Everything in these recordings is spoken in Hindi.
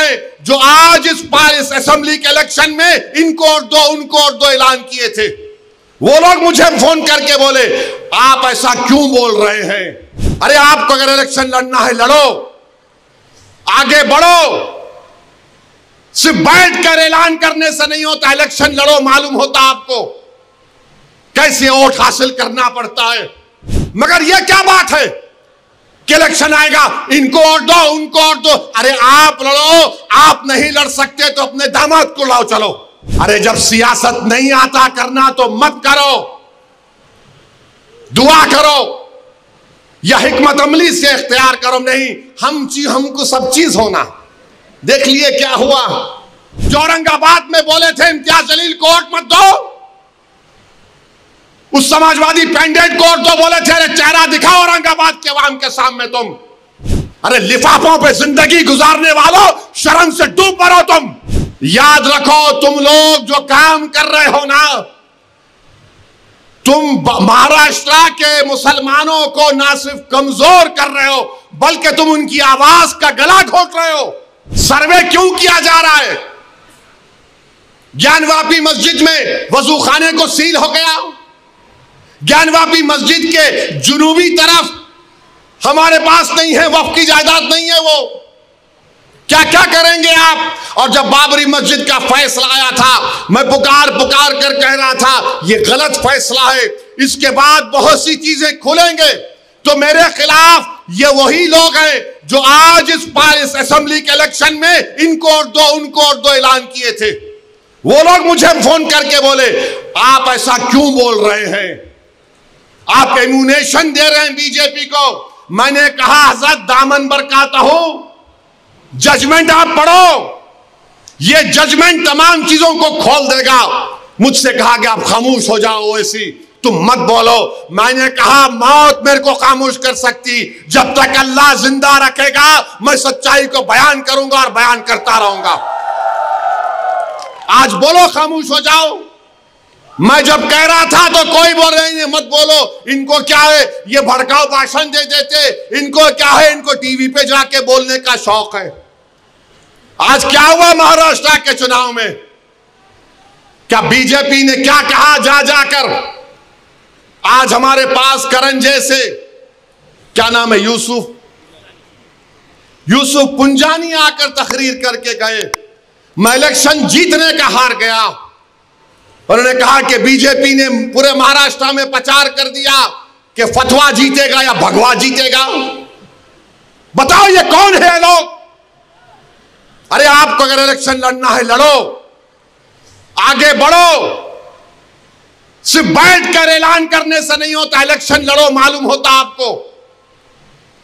हैं जो आज इस असेंबली के इलेक्शन में इनको और दो उनको और दो ऐलान किए थे, वो लोग मुझे फोन करके बोले आप ऐसा क्यों बोल रहे हैं? अरे आपको अगर इलेक्शन लड़ना है लड़ो, आगे बढ़ो। सिर्फ बैठकर ऐलान करने से नहीं होता, इलेक्शन लड़ो, मालूम होता आपको कैसे वोट हासिल करना पड़ता है। मगर यह क्या बात है कि इलेक्शन आएगा इनको और दो उनको और दो। अरे आप लड़ो, आप नहीं लड़ सकते तो अपने दामाद को लाओ, चलो। अरे जब सियासत नहीं आता करना तो मत करो, दुआ करो या हिकमत अमली से इख्तियार करो। नहीं, हमको सब चीज होना। देख लिए क्या हुआ, जो औरंगाबाद में बोले थे इम्तियाज जलील को वोट मत दो, उस समाजवादी कैंडिडेट को वोट दो, बोले थे अरे चेहरा दिखाओ औरंगाबाद के अवाम के सामने तुम। अरे लिफाफों पे जिंदगी गुजारने वालों, शर्म से डूब मरो तुम। याद रखो, तुम लोग जो काम कर रहे हो ना, तुम महाराष्ट्र के मुसलमानों को ना सिर्फ कमजोर कर रहे हो बल्कि तुम उनकी आवाज का गला घोट रहे हो। सर्वे क्यों किया जा रहा है? ज्ञानवापी मस्जिद में वजू खाने को सील हो गया, ज्ञानवापी मस्जिद के जुनूबी तरफ हमारे पास नहीं है, वक्फ की जायदाद नहीं है, वो क्या क्या करेंगे आप? और जब बाबरी मस्जिद का फैसला आया था, मैं पुकार कर कह रहा था ये गलत फैसला है, इसके बाद बहुत सी चीजें खुलेंगे। तो मेरे खिलाफ ये वही लोग हैं जो आज इस असेंबली के इलेक्शन में इनको और दो उनको और दो ऐलान किए थे, वो लोग मुझे फोन करके बोले आप ऐसा क्यों बोल रहे हैं? आप इम्यूनेशन दे रहे हैं बीजेपी को। मैंने कहा हजरत दामन बरकाता हूं, जजमेंट आप पढ़ो, ये जजमेंट तमाम चीजों को खोल देगा। मुझसे कहा कि आप खामोश हो जाओ, ओवैसी तुम मत बोलो। मैंने कहा मौत मेरे को खामोश कर सकती, जब तक अल्लाह जिंदा रखेगा मैं सच्चाई को बयान करूंगा और बयान करता रहूंगा। आज बोलो खामोश हो जाओ। मैं जब कह रहा था तो कोई बोल रहे हैं मत बोलो, इनको क्या है, ये भड़काऊ भाषण दे देते, इनको क्या है, इनको टीवी पे जाके बोलने का शौक है। आज क्या हुआ महाराष्ट्र के चुनाव में? क्या बीजेपी ने क्या कहा जा जाकर? आज हमारे पास करण जैसे, क्या नाम है, यूसुफ पुंजानी आकर तकरीर करके गए, मैं इलेक्शन जीतने का हार गया। उन्होंने कहा कि बीजेपी ने पूरे महाराष्ट्र में प्रचार कर दिया कि फतवा जीतेगा या भगवा जीतेगा। बताओ ये कौन है लोग? अरे आपको अगर इलेक्शन लड़ना है लड़ो, आगे बढ़ो। सिर्फ बैठकर ऐलान करने से नहीं होता, इलेक्शन लड़ो, मालूम होता आपको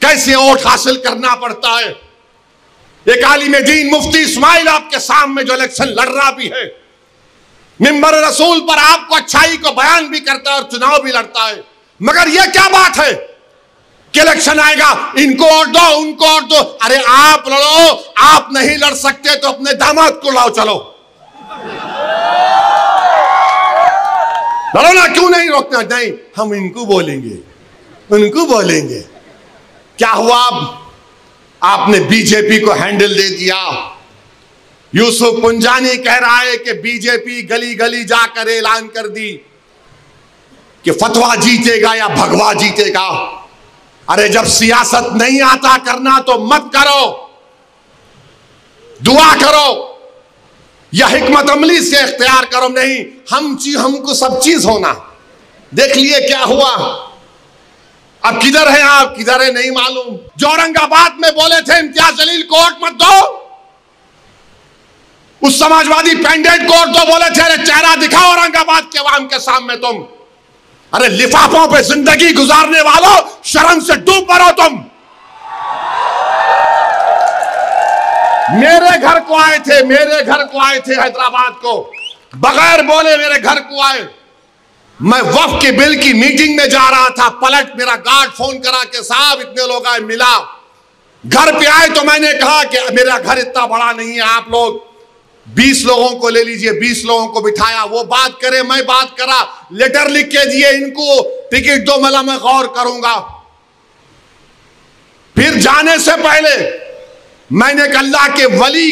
कैसे वोट हासिल करना पड़ता है। एक आलिम दीन मुफ्ती इस्माइल आपके सामने जो इलेक्शन लड़ रहा भी है, मिंबर रसूल पर आपको अच्छाई को बयान भी करता है और चुनाव भी लड़ता है। मगर यह क्या बात है कि इलेक्शन आएगा इनको और दो उनको और दो। अरे आप लड़ो, आप नहीं लड़ सकते तो अपने दामाद को लाओ, चलो लड़ो ना। क्यों नहीं रोकना? नहीं, हम इनको बोलेंगे उनको बोलेंगे। क्या हुआ? आपने बीजेपी को हैंडल दे दिया। यूसुफ पुंजानी कह रहा है कि बीजेपी गली गली जाकर ऐलान कर दी कि फतवा जीतेगा या भगवा जीतेगा। अरे जब सियासत नहीं आता करना तो मत करो, दुआ करो या हिकमत अमली से इख्तियार करो। नहीं, हमको सब चीज होना। देख लिए क्या हुआ। अब किधर है आप, किधर है नहीं मालूम। जो औरंगाबाद में बोले थे इम्तियाज जलील को वोट मत दो, उस समाजवादी कैंडिडेट को वोट दो, बोले थे अरे चेहरा दिखाओ औरंगाबाद के अवाम के सामने तुम। अरे लिफाफों पे जिंदगी गुजारने वालों, शर्म से डूब मरो तुम। मेरे घर को आए थे हैदराबाद को, बगैर बोले मेरे घर को आए। मैं वक्फ के बिल की मीटिंग में जा रहा था, पलट मेरा गार्ड फोन करा के साहब इतने लोग आए, मिला। घर पे आए तो मैंने कहा कि मेरा घर इतना बड़ा नहीं है, आप लोग 20 लोगों को ले लीजिए। 20 लोगों को बिठाया, वो बात करे, मैं बात करा, लेटर लिख के दिए, इनको टिकट दो, मला मैं गौर करूंगा। फिर जाने से पहले मैंने अल्लाह के वली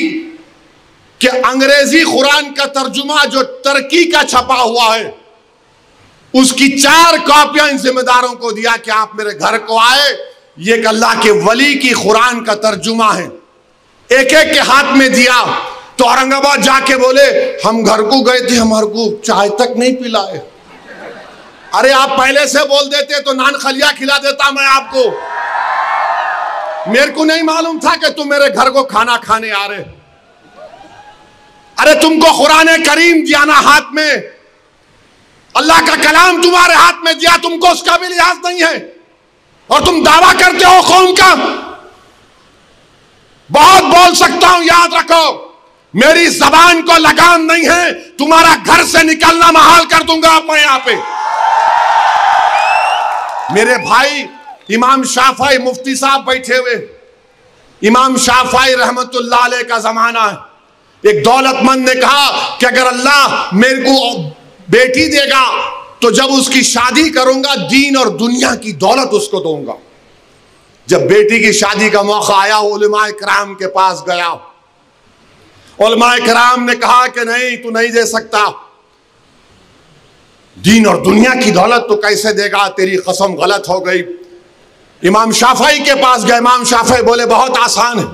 कि अंग्रेजी कुरान का तर्जुमा जो तुर्की का छपा हुआ है, उसकी 4 कॉपियां इन जिम्मेदारों को दिया कि आप मेरे घर को आए, ये एक अल्लाह के वली की कुरान का तर्जुमा है। एक एक के हाथ में दिया तो औरंगाबाद जाके बोले हम घर को गए थे, हमारे को चाय तक नहीं पिलाए। अरे आप पहले से बोल देते तो नान खलिया खिला देता मैं आपको। मेरे को नहीं मालूम था कि तुम मेरे घर को खाना खाने आ रहे। अरे तुमको कुरान करीम दिया ना हाथ में, अल्लाह का कलाम तुम्हारे हाथ में दिया, तुमको उसका भी लिहाज नहीं है और तुम दावा करते हो कौम का। बहुत बोल सकता हूं, याद रखो मेरी जबान को लगाम नहीं है, तुम्हारा घर से निकलना महाल कर दूंगा मैं यहां पे। मेरे भाई इमाम शाफई मुफ्ती साहब बैठे हुए, इमाम शाफई रहमतुल्लाह अलैह का जमाना है। एक दौलतमंद ने कहा कि अगर अल्लाह मेरे को बेटी देगा तो जब उसकी शादी करूंगा दीन और दुनिया की दौलत उसको दूंगा। जब बेटी की शादी का मौका आया उलमाए किराम के पास गया, उलमाए किराम ने कहा कि नहीं तू नहीं दे सकता, दीन और दुनिया की दौलत तो कैसे देगा, तेरी कसम गलत हो गई। इमाम शाफई के पास गए, इमाम शाफई बोले बहुत आसान है।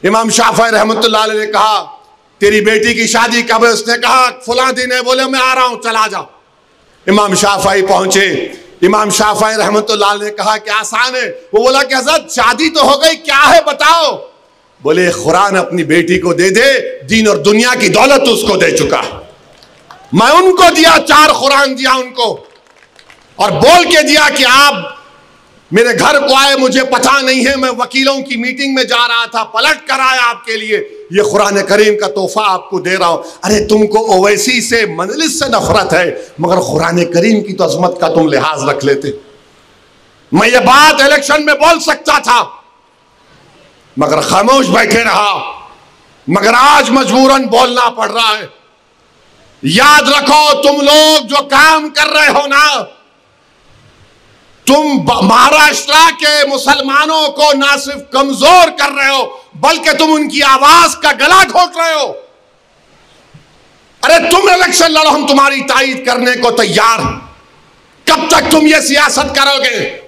इमाम शाफई रहमतुल्लाह अलैह ने कहा तेरी बेटी की शादी कब है? उसने कहा फला दिन है। बोले मैं आ रहा हूं, चला जा। इमाम शाफई पहुंचे, इमाम शाफई रहमतुल्लाह अलैह ने कहा कि आसान है। वो बोला कि हज़रत शादी तो हो गई, क्या है बताओ। बोले कुरान अपनी बेटी को दे दे, दीन और दुनिया की दौलत उसको दे चुका। मैं उनको दिया, 4 कुरान दिया उनको और बोल के दिया कि आप मेरे घर को आए, मुझे पता नहीं है, मैं वकीलों की मीटिंग में जा रहा था, पलट कर आया आपके लिए, ये कुरान करीम का तोहफा आपको दे रहा हूं। अरे तुमको ओवैसी से मजलिस से नफरत है, मगर कुरान करीम की तो अजमत का तुम लिहाज रख लेते। मैं ये बात इलेक्शन में बोल सकता था मगर खामोश बैठे रहा, मगर आज मजबूरन बोलना पड़ रहा है। याद रखो तुम लोग जो काम कर रहे हो ना, तुम महाराष्ट्र के मुसलमानों को ना सिर्फ कमजोर कर रहे हो बल्कि तुम उनकी आवाज का गला घोट रहे हो। अरे तुम इलेक्शन लड़ो, हम तुम्हारी तायीद करने को तैयार हैं। कब तक तुम ये सियासत करोगे?